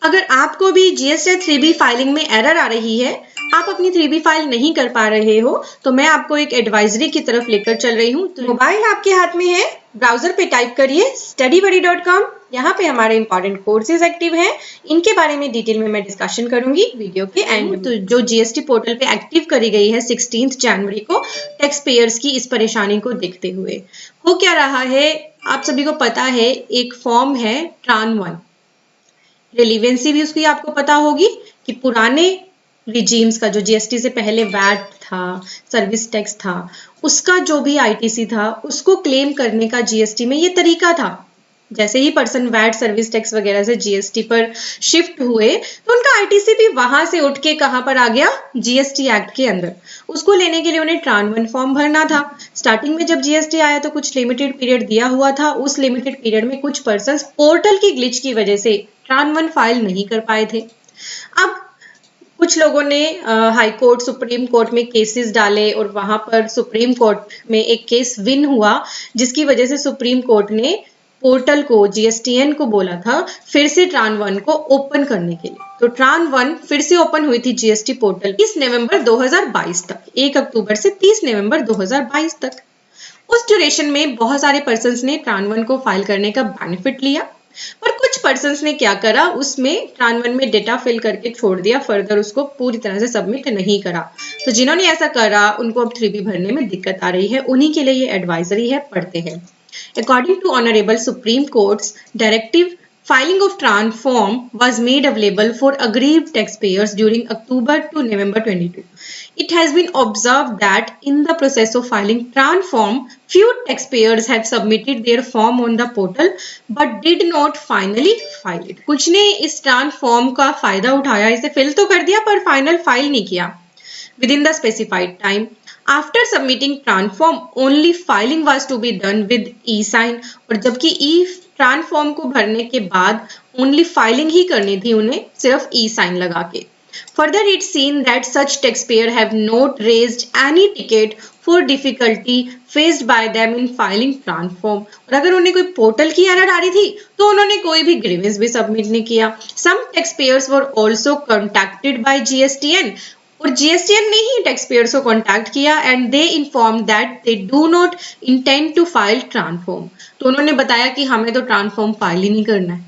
अगर आपको भी जीएसटी 3B फाइलिंग में एरर आ रही है, आप अपनी 3B फाइल नहीं कर पा रहे हो, तो मैं आपको एक एडवाइजरी की तरफ लेकर चल रही हूँ। तो मोबाइल आपके हाथ में है, ब्राउजर पे टाइप करिए studybuddy.com। यहाँ पे हमारे इंपॉर्टेंट कोर्सेज एक्टिव हैं, इनके बारे में डिटेल में मैं डिस्कशन करूंगी वीडियो के एंड में। तो जो जीएसटी पोर्टल पे एक्टिव करी गई है 16 जनवरी को टैक्स पेयर्स की इस परेशानी को देखते हुए। हो क्या रहा है, आप सभी को पता है, एक फॉर्म है ट्रान 1। रिलीवेंसी भी उसकी आपको पता होगी कि पुराने रिजीम्स का, जो जीएसटी से पहले वैट था, सर्विस टैक्स था, उसका जो भी आईटीसी था, उसको क्लेम करने का जीएसटी में ये तरीका था। जैसे ही पर्सन वैट, सर्विस टैक्स वगैरह से जीएसटी पर शिफ्ट हुए, तो उनका आईटीसी भी वहां से उठ के कहां पर आ गया, जीएसटी एक्ट के अंदर। उसको लेने के लिए उन्हें ट्रान 1 फॉर्म भरना था। स्टार्टिंग में जब जीएसटी आया तो कुछ लिमिटेड पीरियड दिया हुआ था। उस लिमिटेड पीरियड में कुछ पर्सन पोर्टल की ग्लिच की वजह से ट्रान 1 फाइल नहीं कर पाए थे। अब कुछ लोगों ने हाई कोर्ट, सुप्रीम कोर्ट में केसेस डाले और वहां पर सुप्रीम कोर्ट में एक केस विन हुआ, जिसकी वजह से सुप्रीम कोर्ट ने पोर्टल को, जीएसटीएन को बोला था फिर से ट्रान 1 को ओपन करने के लिए। तो ट्रान 1 फिर से ओपन हुई थी जीएसटी पोर्टल 30 नवंबर 2022 तक, 1 अक्टूबर से 30 नवंबर 2022 तक। उस ड्यूरेशन में बहुत सारे पर्सन्स ने ट्रान 1 को फाइल करने का बेनिफिट लिया, पर कुछ पर्सन्स ने क्या करा, उसमें ट्रान 1 में डेटा फिल करके छोड़ दिया, फर्दर उसको पूरी तरह से सबमिट नहीं करा। तो जिन्होंने ऐसा करा उनको अब 3B भरने में दिक्कत आ रही है। उन्हीं के लिए ये एडवाइजरी है, पढ़ते हैं। According to Honorable Supreme Court's directive, filing of TRAN form was made available for aggrieved taxpayers during October to November 22. It has been observed that in the process of filing TRAN form, few taxpayers have submitted their form on the portal but did not finally file it. कुछ ने इस TRAN form का फायदा उठाया, इसे fill तो कर दिया पर फाइनल फाइल नहीं किया within the specified time. After submitting TRAN form, only filing was to be done with e-sign, और जबकि TRAN form को भरने के बाद only filing ही करनी थी उन्हें, सिर्फ e-sign लगा के। Further, it's seen that such taxpayer have not raised any ticket for difficulty faced by them in filing TRAN form. और अगर उन्हें कोई पोर्टल की एरर आ रही थी तो उन्होंने कोई भी ग्रीवेंस भी सबमिट नहीं किया। Some taxpayers were also contacted by GSTN, और जीएसटीएन ने ही टैक्स पेयर्स को कॉन्टैक्ट किया and they inform that they do not intend to file TRAN form. तो उन्होंने बताया कि हमें तो ट्रान फॉर्म फाइल ही नहीं करना है।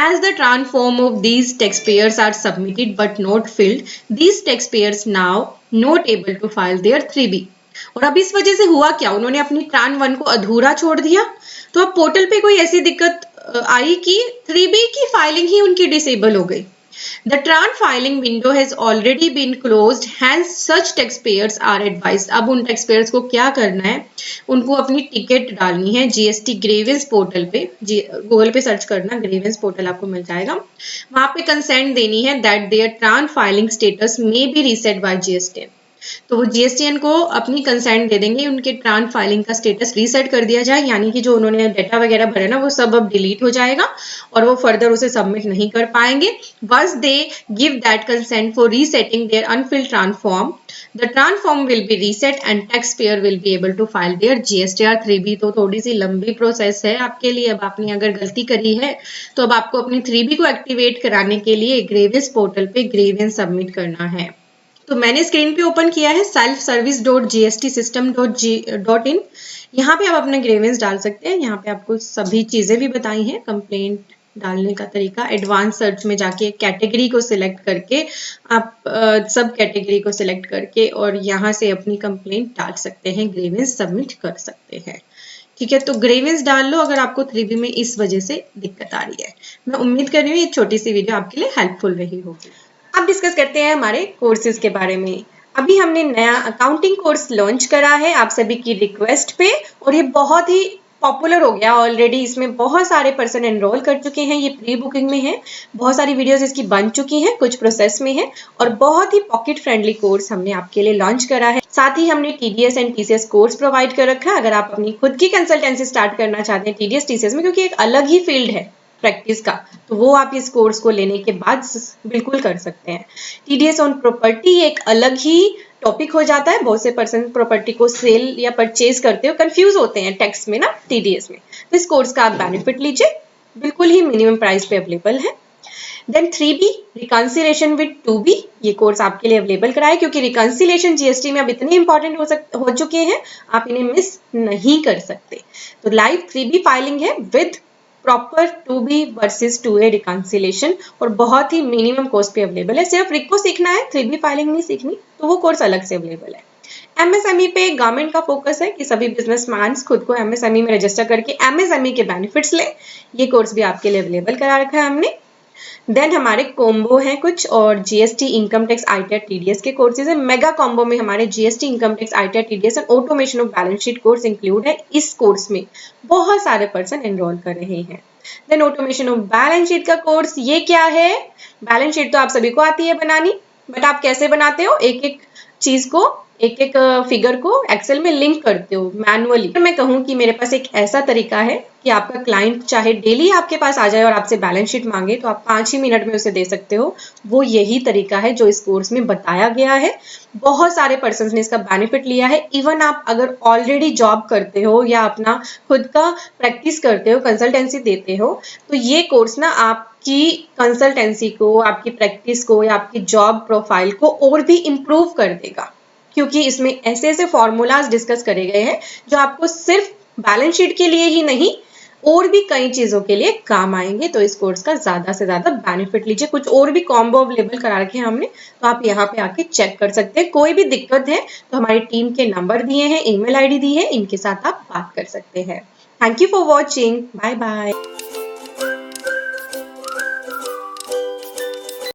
As the TRAN form of these taxpayers are submitted but not filled, these taxpayers now not able to file their 3B. और अब इस वजह से हुआ क्या, उन्होंने अपनी TRAN 1 को अधूरा छोड़ दिया। तो अब पोर्टल पे कोई ऐसी दिक्कत आई कि 3B की फाइलिंग ही उनकी डिसेबल हो गई। The TRAN filing window has already been closed, hence such taxpayers are advised. अब उन taxpayers को क्या करना है, उनको अपनी टिकट डालनी है जीएसटी ग्रीवेंस पोर्टल पे। गूगल पे सर्च करना, ग्रीवेंस पोर्टल आपको मिल जाएगा। वहां पे कंसेंट देनी है that their TRAN filing status may be reset by GSTN. तो वो जीएसटीएन को अपनी कंसेंट दे देंगे, उनके ट्रान फाइलिंग का स्टेटस रीसेट कर दिया जाए, यानी कि जो उन्होंने डेटा वगैरह भरा ना वो सब अब डिलीट हो जाएगा और वो फर्दर उसे सबमिट नहीं कर पाएंगे। बस they give that consent for resetting their unfilled TRAN form, the TRAN form will be reset and tax payer will be able to file their GSTR 3B। तो थोड़ी सी लंबी प्रोसेस है आपके लिए। अब आपने अगर गलती करी है तो अब आपको अपनी 3B को एक्टिवेट कराने के लिए ग्रीवेंस पोर्टल पे ग्रीवेंस सबमिट करना है। तो मैंने स्क्रीन पे ओपन किया है selfservice.gstsystem.in। यहाँ पे आप अपने ग्रीवेंस डाल सकते हैं। यहाँ पे आपको सभी चीजें भी बताई हैं, कंप्लेंट डालने का तरीका। एडवांस सर्च में जाके कैटेगरी को सिलेक्ट करके आप सब कैटेगरी को सिलेक्ट करके और यहाँ से अपनी कंप्लेंट डाल सकते हैं, ग्रीवेंस सबमिट कर सकते हैं। ठीक है, तो ग्रीवेंस डाल लो अगर आपको 3B में इस वजह से दिक्कत आ रही है। मैं उम्मीद कर रही हूँ ये छोटी सी वीडियो आपके लिए हेल्पफुल रही होगी। अब डिस्कस करते हैं हमारे कोर्सेज के बारे में। अभी हमने नया अकाउंटिंग कोर्स लॉन्च करा है आप सभी की रिक्वेस्ट पे, और ये बहुत ही पॉपुलर हो गया ऑलरेडी। इसमें बहुत सारे पर्सन एनरोल कर चुके हैं, ये प्री बुकिंग में है, बहुत सारी वीडियोस इसकी बन चुकी हैं, कुछ प्रोसेस में है, और बहुत ही पॉकेट फ्रेंडली कोर्स हमने आपके लिए लॉन्च करा है। साथ ही हमने TDS and TCS course provide कर रखा है। अगर आप अपनी खुद की कंसल्टेंसी स्टार्ट करना चाहते हैं टीडीएस टीसीएस में, क्योंकि एक अलग ही फील्ड है प्रैक्टिस का, तो वो आप इस कोर्स को लेने के बाद बिल्कुल कर सकते हैं। टीडीएस ऑन प्रॉपर्टी एक अलग ही टॉपिक हो जाता है। बहुत से पर्सन प्रॉपर्टी को सेल या परचेज करते हो कंफ्यूज होते हैं टैक्स में ना, टीडीएस में। तो इस कोर्स का आप बेनिफिट लीजिए, बिल्कुल ही मिनिमम प्राइस पे अवेलेबल है। Then 3B reconciliation with 2B, ये कोर्स आपके लिए अवेलेबल कराए क्योंकि रिकंसिलेशन जीएसटी में अब इतने इंपॉर्टेंट हो चुके हैं, आप इन्हें मिस नहीं कर सकते। तो लाइव 3B फाइलिंग है with proper 2B versus 2A reconciliation, और बहुत ही मिनिमम कॉस्ट पे अवेलेबल है। सिर्फ रिको सीखना है, 3B फाइलिंग नहीं सीखनी, तो वो कोर्स अलग से अवेलेबल है। एमएसएमई पे गवर्नमेंट का फोकस है कि सभी बिजनेसमैन खुद को एमएसएमई में रजिस्टर करके एमएसएमई के बेनिफिट्स लें। ये कोर्स भी आपके लिए अवेलेबल करा रखा है हमने। देन हमारे कॉम्बो हैं कुछ, और GST, income tax, ITR, TDS के कोर्सेज है। मेगा कॉम्बो में हमारे GST, income tax, ITR, TDS और automation of balance sheet course include है। इस कोर्स में बहुत सारे पर्सन एनरोल कर रहे हैं। Then automation of balance sheet का कोर्स, ये क्या है? बैलेंस शीट तो आप सभी को आती है बनानी, बट आप कैसे बनाते हो? एक एक चीज को, एक एक फिगर को एक्सेल में लिंक करते हो मैनुअली। तो मैं कहूँ कि मेरे पास एक ऐसा तरीका है कि आपका क्लाइंट चाहे डेली आपके पास आ जाए और आपसे बैलेंस शीट मांगे तो आप 5 ही मिनट में उसे दे सकते हो। वो यही तरीका है जो इस कोर्स में बताया गया है। बहुत सारे पर्सन ने इसका बेनिफिट लिया है। इवन आप अगर ऑलरेडी जॉब करते हो या अपना खुद का प्रैक्टिस करते हो, कंसल्टेंसी देते हो, तो ये कोर्स ना आपकी कंसल्टेंसी को, आपकी प्रैक्टिस को या आपकी जॉब प्रोफाइल को और भी इम्प्रूव कर देगा, क्योंकि इसमें ऐसे ऐसे फॉर्मूलाज डिस्कस करे गए हैं जो आपको सिर्फ बैलेंस शीट के लिए ही नहीं और भी कई चीजों के लिए काम आएंगे। तो इस कोर्स का ज्यादा से ज्यादा बेनिफिट लीजिए। कुछ और भी कॉम्बो अवेलेबल करा रखे हैं हमने, तो आप यहाँ पे आके चेक कर सकते हैं। कोई भी दिक्कत है तो हमारी टीम के नंबर दिए हैं, ईमेल आईडी दी है, इनके साथ आप बात कर सकते हैं। Thank you for watching, bye bye.